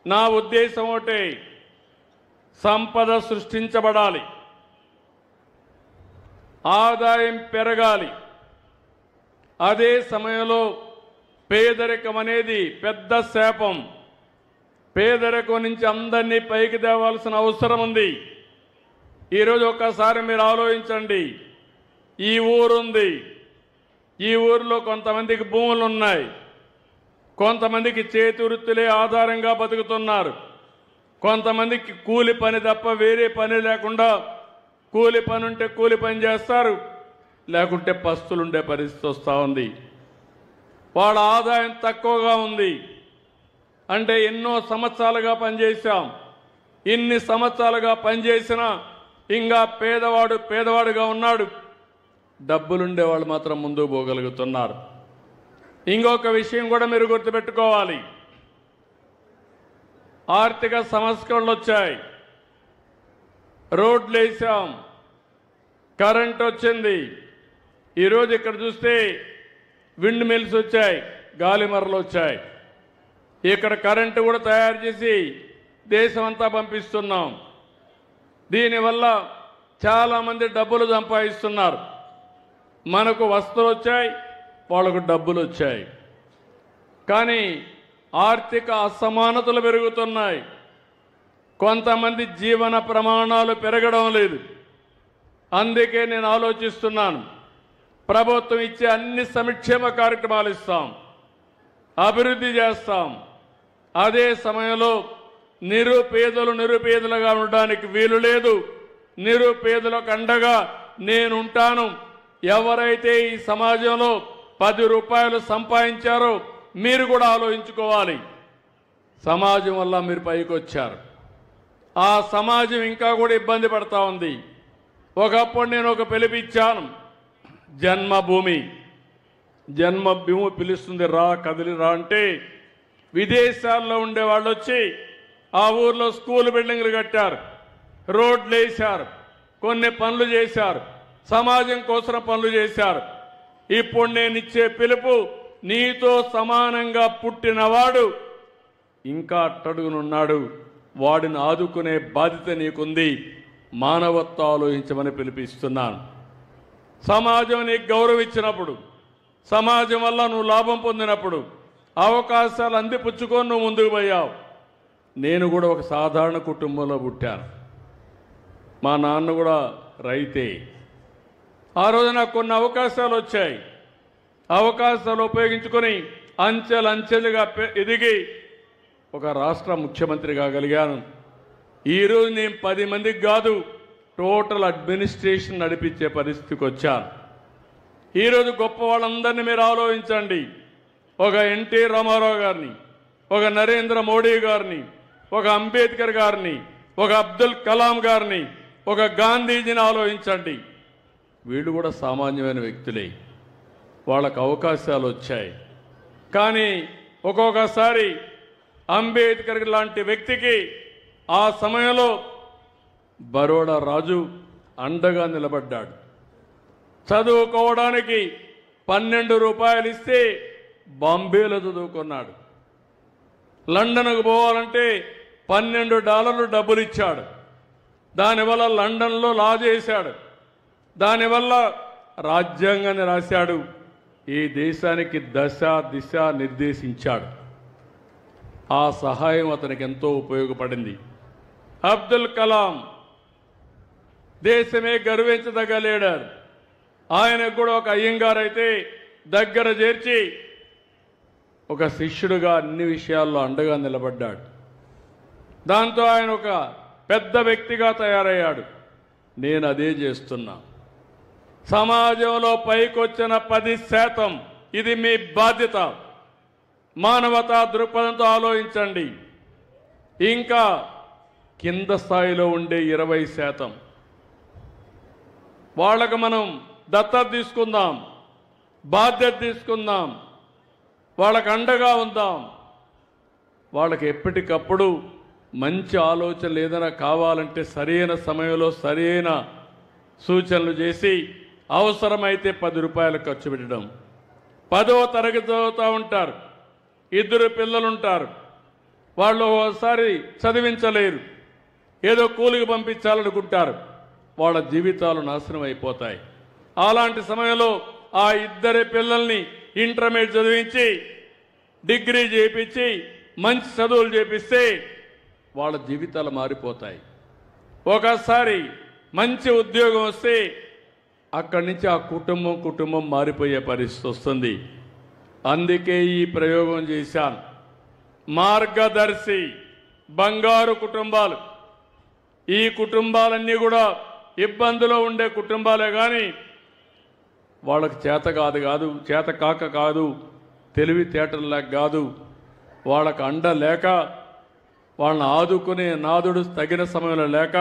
నా ఉద్దేశం ఒకటే, సంపద సృష్టించబడాలి, ఆదాయం పెరగాలి. అదే సమయంలో పేదరికం అనేది పెద్ద శాపం. పేదరికం నుంచి అందరినీ పైకి తేవాల్సిన అవసరం ఉంది. ఈరోజు ఒక్కసారి మీరు ఆలోచించండి. ఈ ఊరుంది, ఈ ఊరిలో కొంతమందికి భూములు ఉన్నాయి, కొంతమందికి చేతి వృత్తులే ఆధారంగా బతుకుతున్నారు, కొంతమందికి కూలి పని తప్ప వేరే పని లేకుండా కూలి పని ఉంటే కూలి పని చేస్తారు, లేకుంటే పస్తులుండే పరిస్థితి వస్తూ ఉంది. వాళ్ళ ఆదాయం తక్కువగా ఉంది. అంటే ఎన్నో సంవత్సరాలుగా పనిచేశాం, ఇన్ని సంవత్సరాలుగా పనిచేసినా ఇంకా పేదవాడుగా ఉన్నాడు. డబ్బులుండే వాళ్ళు మాత్రం ముందుకు పోగలుగుతున్నారు. ఇంకొక విషయం కూడా మీరు గుర్తుపెట్టుకోవాలి. ఆర్థిక సంస్కరణలు వచ్చాయి, రోడ్లు వేసాం, కరెంట్ వచ్చింది. ఈరోజు ఇక్కడ చూస్తే విండ్ మిల్స్ వచ్చాయి, గాలిమరలు వచ్చాయి. ఇక్కడ కరెంటు కూడా తయారు చేసి దేశమంతా పంపిస్తున్నాం. దీనివల్ల చాలామంది డబ్బులు సంపాదిస్తున్నారు. మనకు వస్తువులు వచ్చాయి, వాళ్ళకు డబ్బులు వచ్చాయి. కానీ ఆర్థిక అసమానతలు పెరుగుతున్నాయి. కొంతమంది జీవన ప్రమాణాలు పెరగడం లేదు. అందుకే నేను ఆలోచిస్తున్నాను, ప్రభుత్వం ఇచ్చే అన్ని సంక్షేమ కార్యక్రమాలు ఇస్తాం, అభివృద్ధి చేస్తాం. అదే సమయంలో నిరుపేదలుగా ఉండడానికి వీలు లేదు. నిరుపేదలకు అండగా నేనుంటాను. ఎవరైతే ఈ సమాజంలో 10 రూపాయలు సంపాదించారో మీరు కూడా ఆలోచించుకోవాలి. సమాజం వల్ల మీరు పైకి వచ్చారు, ఆ సమాజం ఇంకా కూడా ఇబ్బంది పడతా ఉంది. ఒకప్పుడు నేను ఒక పిలిపిచ్చాను, జన్మభూమి పిలుస్తుంది, రా కదిలి రా అంటే విదేశాల్లో ఉండే వాళ్ళు వచ్చి ఆ ఊర్లో స్కూల్ బిల్డింగ్లు కట్టారు, రోడ్లు వేశారు, కొన్ని పనులు చేశారు, సమాజం కోసం పనులు చేశారు. ఇప్పుడు నేను ఇచ్చే పిలుపు, నీతో సమానంగా పుట్టినవాడు ఇంకా అట్టడుగునున్నాడు, వాడిని ఆదుకునే బాధ్యత నీకుంది. మానవత్వం ఆలోచించమని పిలిపిస్తున్నాను. సమాజం నీకు గౌరవం ఇచ్చినప్పుడు, సమాజం వల్ల నువ్వు లాభం పొందినప్పుడు అవకాశాలు అందిపుచ్చుకొని నువ్వు ముందుకు పోయావు. నేను కూడా ఒక సాధారణ కుటుంబంలో పుట్టాను. మా నాన్న కూడా రైతే. ఆ రోజు నాకు కొన్ని అవకాశాలు వచ్చాయి. అవకాశాలు ఉపయోగించుకొని అంచెలుగా ఎదిగి ఒక రాష్ట్ర ముఖ్యమంత్రి కాగలిగాను. ఈరోజు నేను 10 మందికి కాదు, టోటల్ అడ్మినిస్ట్రేషన్ నడిపించే పరిస్థితికి వచ్చాను. ఈరోజు గొప్ప వాళ్ళందరినీ మీరు ఆలోచించండి. ఒక ఎన్టీ రామారావు గారిని, ఒక నరేంద్ర మోడీ గారిని, ఒక అంబేద్కర్ గారిని, ఒక అబ్దుల్ కలాం గారిని, ఒక గాంధీజీని ఆలోచించండి. వీళ్ళు కూడా సామాన్యమైన వ్యక్తులే, వాళ్ళకు అవకాశాలు వచ్చాయి. కానీ ఒక్కొక్కసారి అంబేద్కర్ లాంటి వ్యక్తికి ఆ సమయంలో బరోడా రాజు అండగా నిలబడ్డాడు. చదువుకోవడానికి 12 రూపాయలు ఇస్తే బాంబేలో చదువుకున్నాడు. లండన్కు పోవాలంటే $12 డబ్బులు ఇచ్చాడు. దానివల్ల లండన్లో లా చేశాడు. దానివల్ల రాజ్యాంగాన్ని రాశాడు. ఈ దేశానికి దశ దిశ నిర్దేశించాడు. ఆ సహాయం అతనికి ఎంతో ఉపయోగపడింది. అబ్దుల్ కలాం దేశమే గర్వించదగ్గ లీడర్. ఆయనకు కూడా ఒక అయ్యంగారు అయితే దగ్గర చేర్చి ఒక శిష్యుడుగా అన్ని విషయాల్లో అండగా నిలబడ్డాడు. దాంతో ఆయన ఒక పెద్ద వ్యక్తిగా తయారయ్యాడు. నేను అదే చేస్తున్నా. సమాజంలో పైకొచ్చిన 10%, ఇది మీ బాధ్యత. మానవతా దృక్పథంతో ఆలోచించండి. ఇంకా కింద స్థాయిలో ఉండే 20% వాళ్ళకు మనం దత్తత తీసుకుందాం, బాధ్యత తీసుకుందాం, వాళ్ళకు అండగా ఉందాం. వాళ్ళకి ఎప్పటికప్పుడు మంచి ఆలోచనలు ఏదైనా కావాలంటే సరైన సమయంలో సరైన సూచనలు చేసి అవసరమైతే 10 రూపాయలు ఖర్చు పెట్టడం. 10వ తరగతి చదువుతూ ఉంటారు, 2 పిల్లలు ఉంటారు. వాళ్ళు ఒకసారి చదివించలేరు, ఏదో కూలికి పంపించాలనుకుంటారు, వాళ్ళ జీవితాలు నాశనం అయిపోతాయి. అలాంటి సమయంలో ఆ ఇద్దరి పిల్లల్ని ఇంటర్మీడియట్ చదివించి డిగ్రీ చేయించి మంచి చదువులు చేపిస్తే వాళ్ళ జీవితాలు మారిపోతాయి. ఒకసారి మంచి ఉద్యోగం వస్తే అక్కడి నుంచి ఆ కుటుంబం మారిపోయే పరిస్థితి వస్తుంది. అందుకే ఈ ప్రయోగం చేశాను. మార్గదర్శి బంగారు కుటుంబాలు, ఈ కుటుంబాలన్నీ కూడా ఇబ్బందులో ఉండే కుటుంబాలే కానీ వాళ్ళకి చేత కాక కాదు, తెలివితేటల్లాగా కాదు, వాళ్ళకు అండ లేక, వాళ్ళని ఆదుకునే నాదుడు తగిన సమయంలో లేక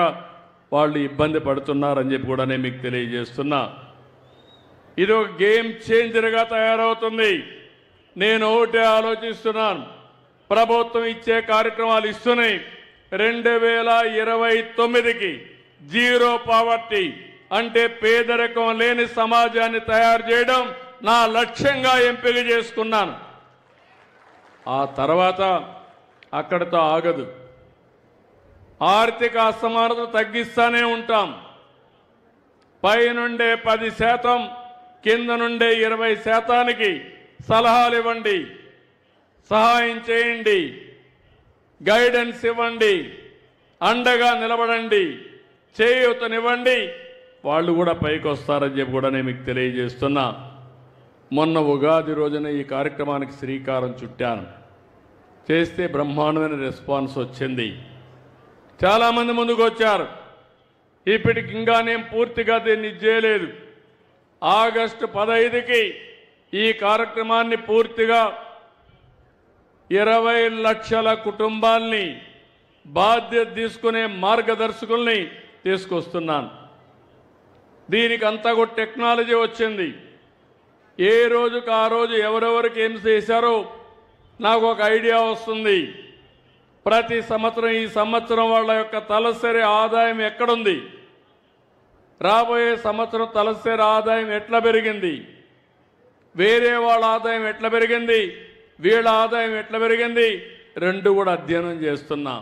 వాళ్ళు ఇబ్బంది పడుతున్నారని చెప్పి కూడా నేను మీకు తెలియజేస్తున్నా. ఇది ఒక గేమ్ చేంజర్గా తయారవుతుంది. నేను ఒకటే ఆలోచిస్తున్నాను, ప్రభుత్వం ఇచ్చే కార్యక్రమాలు ఇస్తున్నాయి. 2029కి జీరో పావర్టీ అంటే పేదరికం లేని సమాజాన్ని తయారు చేయడం నా లక్ష్యంగా ఎంపిక చేసుకున్నాను. ఆ తర్వాత అక్కడితో ఆగదు. ఆర్థిక అసమానత తగ్గిస్తానే ఉంటాం. పైనుండే 10%, కింద నుండే 20%కి సలహాలు ఇవ్వండి, సహాయం చేయండి, గైడెన్స్ ఇవ్వండి, అండగా నిలబడండి, చేయూతనివ్వండి, వాళ్ళు కూడా పైకి వస్తారని చెప్పి కూడా నేను మీకు తెలియజేస్తున్నా. మొన్న ఉగాది రోజున ఈ కార్యక్రమానికి శ్రీకారం చుట్టాను. చేస్తే బ్రహ్మాండమైన రెస్పాన్స్ వచ్చింది. చాలామంది ముందుకు వచ్చారు. ఇప్పటికి ఇంకా నేను పూర్తిగా దీన్ని చేయలేదు. ఆగస్టు 15కి ఈ కార్యక్రమాన్ని పూర్తిగా 20 లక్షల కుటుంబాల్ని బాధ్యత తీసుకునే మార్గదర్శకుల్ని తీసుకొస్తున్నాను. దీనికి అంతా కూడా టెక్నాలజీ వచ్చింది. ఏ రోజుకు ఆ రోజు ఎవరెవరికి ఏం చేశారో నాకు ఒక ఐడియా వస్తుంది. ప్రతి సంవత్సరం ఈ సంవత్సరం వాళ్ళ యొక్క తలసరి ఆదాయం ఎక్కడుంది, రాబోయే సంవత్సరం తలసరి ఆదాయం ఎట్లా పెరిగింది, వేరే వాళ్ళ ఆదాయం ఎట్లా పెరిగింది, వీళ్ళ ఆదాయం ఎట్లా పెరిగింది, రెండు కూడా అధ్యయనం చేస్తున్నా.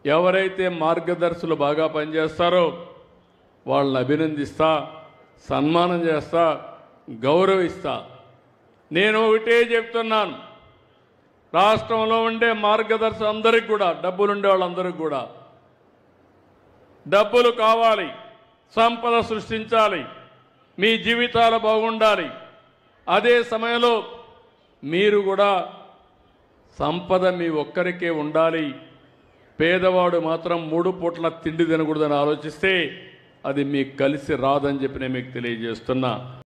ఎవరైతే మార్గదర్శులు బాగా పనిచేస్తారో వాళ్ళని అభినందిస్తా, సన్మానం చేస్తా, గౌరవిస్తా. నేను ఒకటే చెప్తున్నాను, రాష్ట్రంలో ఉండే మార్గదర్శకులు అందరికీ కూడా, డబ్బులుండే వాళ్ళందరికీ కూడా డబ్బులు కావాలి, సంపద సృష్టించాలి, మీ జీవితాలు బాగుండాలి. అదే సమయంలో మీరు కూడా సంపద మీ ఒక్కరికే ఉండాలి. పేదవాడు మాత్రం 3 పూట్ల తిండి తినకూడదని ఆలోచిస్తే అది మీకు కలిసి రాదని చెప్పి నేను మీకు తెలియజేస్తున్నా.